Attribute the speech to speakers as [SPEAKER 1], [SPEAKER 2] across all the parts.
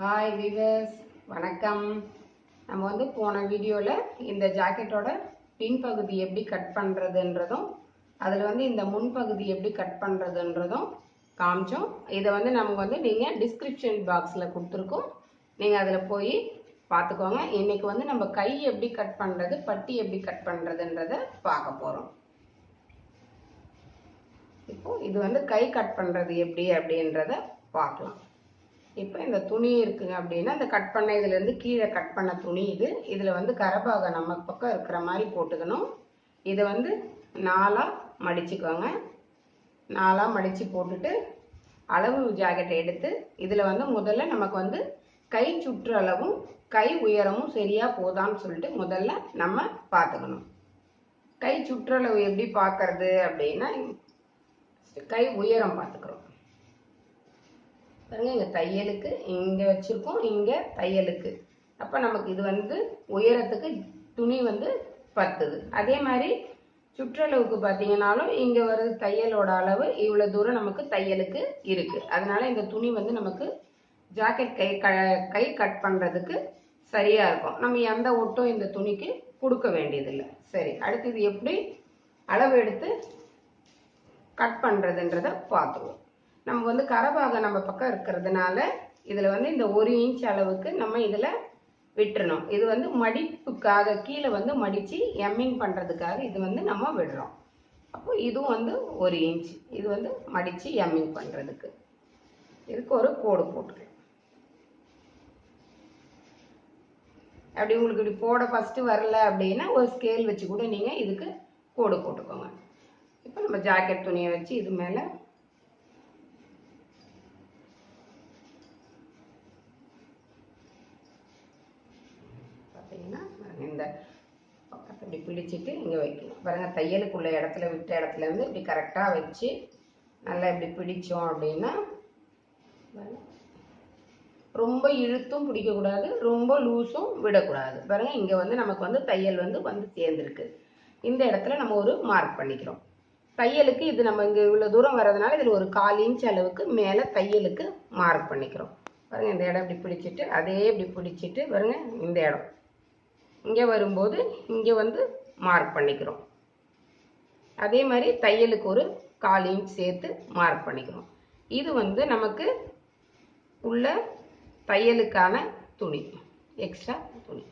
[SPEAKER 1] Hi viewers, வணக்கம். நம்ம வந்து போன வீடியோவில் இந்த ஜாக்கெட்டோட பின்பகுதி எப்படி கட் பண்ணுறதுன்றதும் அதில் வந்து இந்த முன்பகுதி எப்படி கட் பண்ணுறதுன்றதும் காமிச்சோம். இதை வந்து நமக்கு வந்து நீங்கள் டிஸ்கிரிப்ஷன் பாக்ஸில் கொடுத்துருக்கோம், நீங்கள் அதில் போய் பார்த்துக்கோங்க. இன்றைக்கி வந்து நம்ம கை எப்படி கட் பண்ணுறது, பட்டி எப்படி கட் பண்ணுறதுன்றதை பார்க்க போகிறோம். இப்போது இது வந்து கை கட் பண்ணுறது எப்படி அப்படின்றத பார்க்கலாம். இப்போ இந்த துணி இருக்குங்க அப்படின்னா இந்த கட் பண்ண இதுலேருந்து கீழே கட் பண்ண துணி இதில் வந்து கரபாகம் நம்ம பக்கம் இருக்கிற மாதிரி போட்டுக்கணும். இதை வந்து 4ஆக மடிச்சுக்கோங்க. 4ஆக மடித்து போட்டுட்டு அளவு ஜாக்கெட்டை எடுத்து இதில் வந்து முதல்ல நமக்கு வந்து கை சுற்றளவும் கை உயரமும் சரியாக போதான்னு சொல்லிட்டு முதல்ல நம்ம பார்த்துக்கணும். கை சுற்றளவு எப்படி பார்க்கறது அப்படின்னா கை உயரம் பார்த்துக்கிறோம். பாருங்க, இங்கே தையலுக்கு இங்கே வச்சுருக்கோம், இங்கே தையலுக்கு. அப்போ நமக்கு இது வந்து உயரத்துக்கு துணி வந்து பத்துது. அதே மாதிரி சுற்றளவுக்கு பார்த்தீங்கன்னாலும் இங்கே வருது தையலோட அளவு இவ்வளோ தூரம் நமக்கு தையலுக்கு இருக்குது. அதனால இந்த துணி வந்து நமக்கு ஜாக்கெட் கை கட் பண்ணுறதுக்கு சரியாக இருக்கும். நம்ம எந்த ஒட்டும் இந்த துணிக்கு கொடுக்க வேண்டியதில்லை. சரி, அடுத்தது எப்படி அளவு எடுத்து கட் பண்ணுறதுன்றதை பார்த்துருவோம். நம்ம வந்து கரபாகம் நம்ம பக்கம் இருக்கிறதுனால இதில் வந்து இந்த 1 இன்ச் அளவுக்கு நம்ம இதில் விட்டுறணும். இது வந்து மடிப்புக்காக கீழே வந்து மடித்து எம்மிங் பண்ணுறதுக்காக இது வந்து நம்ம விடுறோம். அப்போ இதுவும் வந்து 1 இன்ச் இது வந்து மடித்து எம்மிங் பண்ணுறதுக்கு. இதுக்கு ஒரு கோடு போட்டுக்கலாம். அப்படி உங்களுக்கு இப்படி போட ஃபஸ்ட்டு வரல அப்படின்னா ஒரு ஸ்கேல் வச்சு கூட நீங்கள் இதுக்கு கோடு போட்டுக்கோங்க. இப்போ நம்ம ஜாக்கெட் துணியை வச்சு இது மேலே இந்த பக்கத்தை இப்படி பிடிச்சிட்டு இங்கே வைக்கணும். பாருங்கள், தையலுக்குள்ள இடத்துல விட்ட இடத்துலேருந்து இப்படி கரெக்டாக வச்சு நல்லா இப்படி பிடிச்சோம் அப்படின்னா ரொம்ப இழுத்தும் பிடிக்கக்கூடாது, ரொம்ப லூஸும் விடக்கூடாது. பாருங்கள், இங்கே வந்து நமக்கு வந்து தையல் வந்து சேர்ந்துருக்கு. இந்த இடத்துல நம்ம ஒரு மார்க் பண்ணிக்கிறோம். தையலுக்கு இது நம்ம இங்கே இவ்வளோ தூரம் வர்றதுனால இதில் ஒரு 1/4 இன்ச் அளவுக்கு மேலே தையலுக்கு மார்க் பண்ணிக்கிறோம். பாருங்கள், இந்த இடம் இப்படி பிடிச்சிட்டு அதே இப்படி பிடிச்சிட்டு பாருங்கள், இந்த இடம் இங்கே வரும்போது இங்கே வந்து மார்க் பண்ணிக்கிறோம். அதே மாதிரி தையலுக்கு ஒரு 1/4 இன்ச் சேர்த்து மார்க் பண்ணிக்கிறோம். இது வந்து நமக்கு உள்ள தையலுக்கான துணி, எக்ஸ்ட்ரா துணி.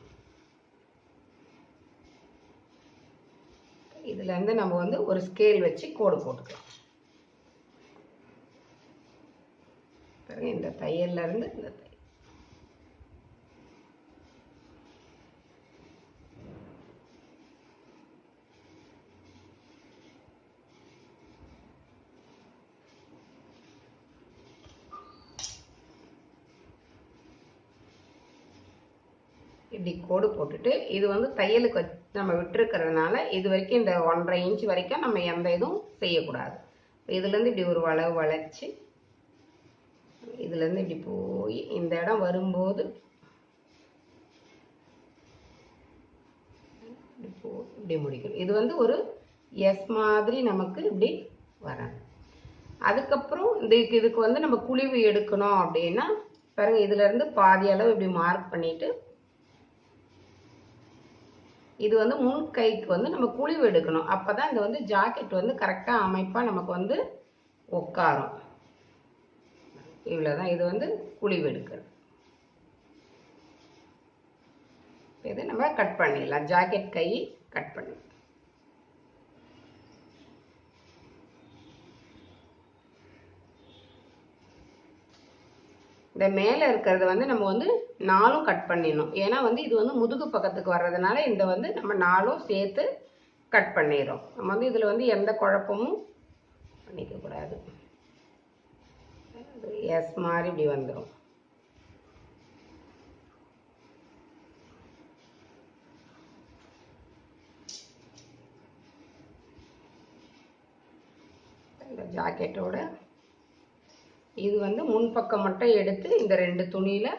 [SPEAKER 1] இதுலேருந்து நம்ம வந்து ஒரு ஸ்கேல் வச்சு கோடு போட்டுக்கலாம். இந்த தையல்லேருந்து இந்த தையல் இப்படி கோடு போட்டுட்டு இது வந்து தையலுக்கு நம்ம விட்டுருக்கிறதுனால இது வரைக்கும் இந்த 1.5 இன்ச் வரைக்கும் நம்ம எந்த இதுவும் செய்யக்கூடாது. இதுலேருந்து இப்படி ஒரு வளைவு வளைச்சி இதுலேருந்து இப்படி போய் இந்த இடம் வரும்போது இப்படி முடிக்கணும். இது வந்து ஒரு எஸ் மாதிரி நமக்கு இப்படி வரணும். அதுக்கப்புறம் இதுக்கு வந்து நம்ம குழிவு எடுக்கணும் அப்படின்னா பாருங்கள், இதுலேருந்து பாதி அளவு இப்படி மார்க் பண்ணிவிட்டு இது வந்து முன் கைக்கு வந்து நம்ம குழிவு எடுக்கணும். அப்போ தான் இந்த வந்து ஜாக்கெட் வந்து கரெக்டாக அமைப்பாக நமக்கு வந்து உட்காரும். இவ்வளோதான், இது வந்து குழிவு எடுக்கிறது. இதை நம்ம கட் பண்ணிடலாம். ஜாக்கெட் கை கட் பண்ணி இந்த மேலே இருக்கிறத வந்து நம்ம வந்து 4ம் கட் பண்ணிடணும். ஏன்னா வந்து இது வந்து முதுகு பக்கத்துக்கு வர்றதுனால இந்த வந்து நம்ம 4ம் சேர்த்து கட் பண்ணிடுறோம். நம்ம வந்து இதில் வந்து எந்த குழப்பமும் பண்ணிக்கக்கூடாது. எஸ் மாதிரி இப்படி வந்துடும். இந்த ஜாக்கெட்டோட இது வந்து முன்பக்கம் மட்டும் எடுத்து இந்த 2 துணியில்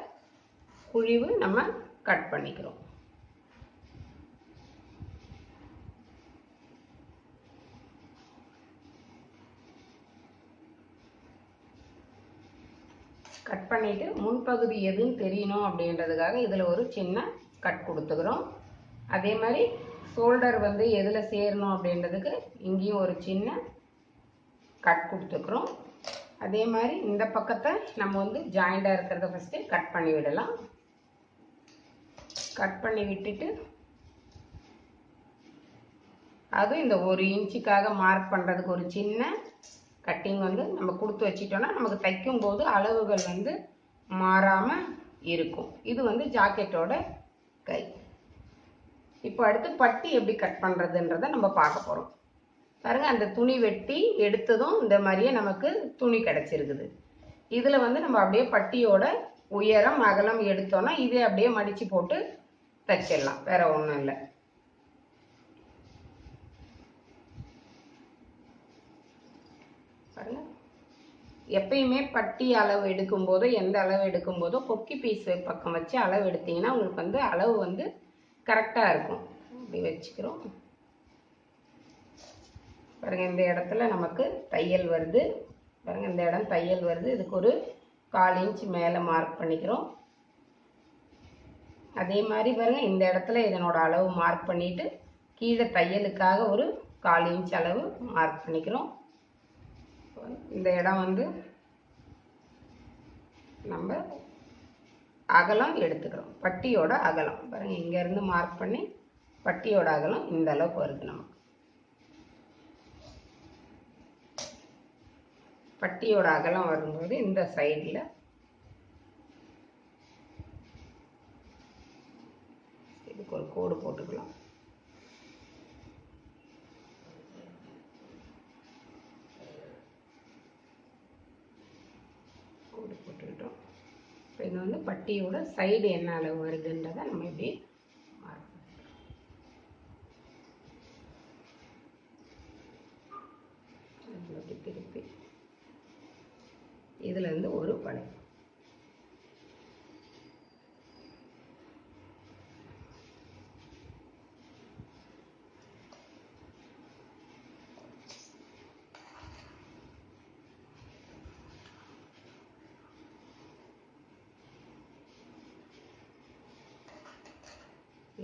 [SPEAKER 1] குழிவு நம்ம கட் பண்ணிக்கிறோம். கட் பண்ணிவிட்டு முன்பகுதி எதுன்னு தெரியணும் அப்படின்றதுக்காக இதில் ஒரு சின்ன கட் கொடுத்துக்கிறோம். அதே மாதிரி ஷோல்டர் வந்து எதில் சேரணும் அப்படின்றதுக்கு இங்கேயும் ஒரு சின்ன கட் கொடுத்துக்கிறோம். அதே மாதிரி இந்த பக்கத்தை நம்ம வந்து ஜாயிண்டாக இருக்கிறத ஃபஸ்ட்டு கட் பண்ணி விடலாம். கட் பண்ணி விட்டுட்டு அதுவும் இந்த 1 இன்ச்சுக்காக மார்க் பண்ணுறதுக்கு ஒரு சின்ன கட்டிங் வந்து நம்ம கொடுத்து வச்சிட்டோம்னா நமக்கு தைக்கும் போது அளவுகள் வந்து மாறாமல் இருக்கும். இது வந்து ஜாக்கெட்டோட கை. இப்போ அடுத்து பட்டி எப்படி கட் பண்ணுறதுன்றதை நம்ம பார்க்க போகிறோம். பாருங்க, அந்த துணி வெட்டி எடுத்ததும் இந்த மாதிரியே நமக்கு துணி கிடச்சிருக்குது. இதில் வந்து நம்ம அப்படியே பட்டியோட உயரம் அகலம் எடுத்தோம்னா இதே அப்படியே மடித்து போட்டு தைச்சிடலாம். வேற ஒன்றும் இல்லை. பாருங்க, எப்பயுமே பட்டி அளவு எடுக்கும்போதோ எந்த அளவு எடுக்கும்போதோ கொக்கி பீஸ் பக்கம் வச்சு அளவு எடுத்தீங்கன்னா உங்களுக்கு வந்து அளவு வந்து கரெக்டாக இருக்கும். அப்படி வச்சுக்கிறோம். பாருங்க, இந்த இடத்துல நமக்கு தையல் வருது. பாருங்க, இந்த இடம் தையல் வருது. இதுக்கு ஒரு 1/4 இன்ச் மேலே மார்க் பண்ணிக்கிறோம். அதே மாதிரி பாருங்க, இந்த இடத்துல இதனோட அளவு மார்க் பண்ணிட்டு கீழே தையலுக்காக ஒரு 1/4 இன்ச் அளவு மார்க் பண்ணிக்கிறோம். இந்த இடம் வந்து நம்ம அகலம் எடுத்துக்கிறோம். பட்டியோட அகலம் பாருங்க, இங்கேருந்து மார்க் பண்ணி பட்டியோட அகலம் இந்த அளவுக்கு வருது. நமக்கு பட்டியோட அகலம் வரும்போது இந்த சைடில் இதுக்கு ஒரு கோடு போட்டுக்கலாம். கோடு போட்டுக்கிட்டோம். இப்போ இது வந்து பட்டியோட சைடு என்ன அளவு வருதுன்றதை நம்ம இப்படி திருப்பி இதுல இருந்து ஒரு வளை.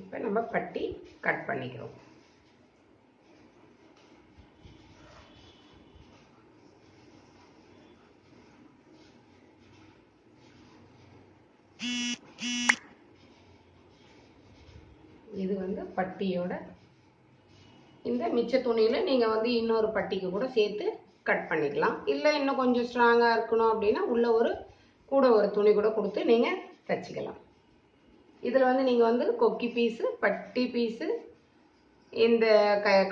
[SPEAKER 1] இப்போ நம்ம பட்டி கட் பண்ணிக்கிறோம். இது வந்து பட்டியோட இந்த மிச்ச துணியில நீங்க வந்து இன்னொரு பட்டிக்கு கூட சேர்த்து கட் பண்ணிக்கலாம். இல்லை இன்னும் கொஞ்சம் ஸ்ட்ராங்கா இருக்கணும் அப்படின்னா உள்ள ஒரு கூட ஒரு துணி கூட கொடுத்து நீங்க தச்சுக்கலாம். இதில் வந்து நீங்கள் வந்து கொக்கி பீஸு, பட்டி பீஸு, இந்த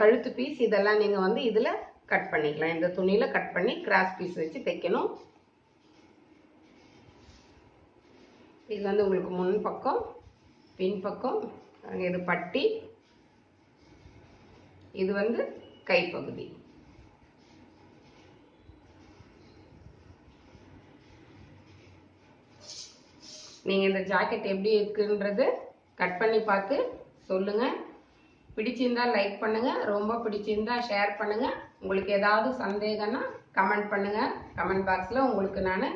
[SPEAKER 1] கழுத்து பீஸ் இதெல்லாம் நீங்கள் வந்து இதில் கட் பண்ணிக்கலாம். இந்த துணியில் கட் பண்ணி கிராஸ் பீஸ் வச்சு தைக்கணும். இது வந்து உங்களுக்கு முன் பக்கம், பின் பக்கம். இது பட்டி, இது வந்து கைப்பகுதி. நீங்கள் இந்த ஜாக்கெட் எப்படி இருக்குன்றது கட் பண்ணி பார்த்து சொல்லுங்கள். பிடிச்சிருந்தா லைக் பண்ணுங்கள், ரொம்ப பிடிச்சிருந்தா ஷேர் பண்ணுங்கள். உங்களுக்கு ஏதாவது சந்தேகம்னா கமெண்ட் பண்ணுங்கள். கமெண்ட் பாக்ஸில் உங்களுக்கு நான்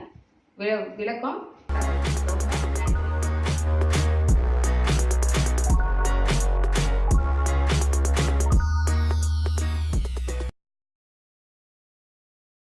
[SPEAKER 1] விளக்கம்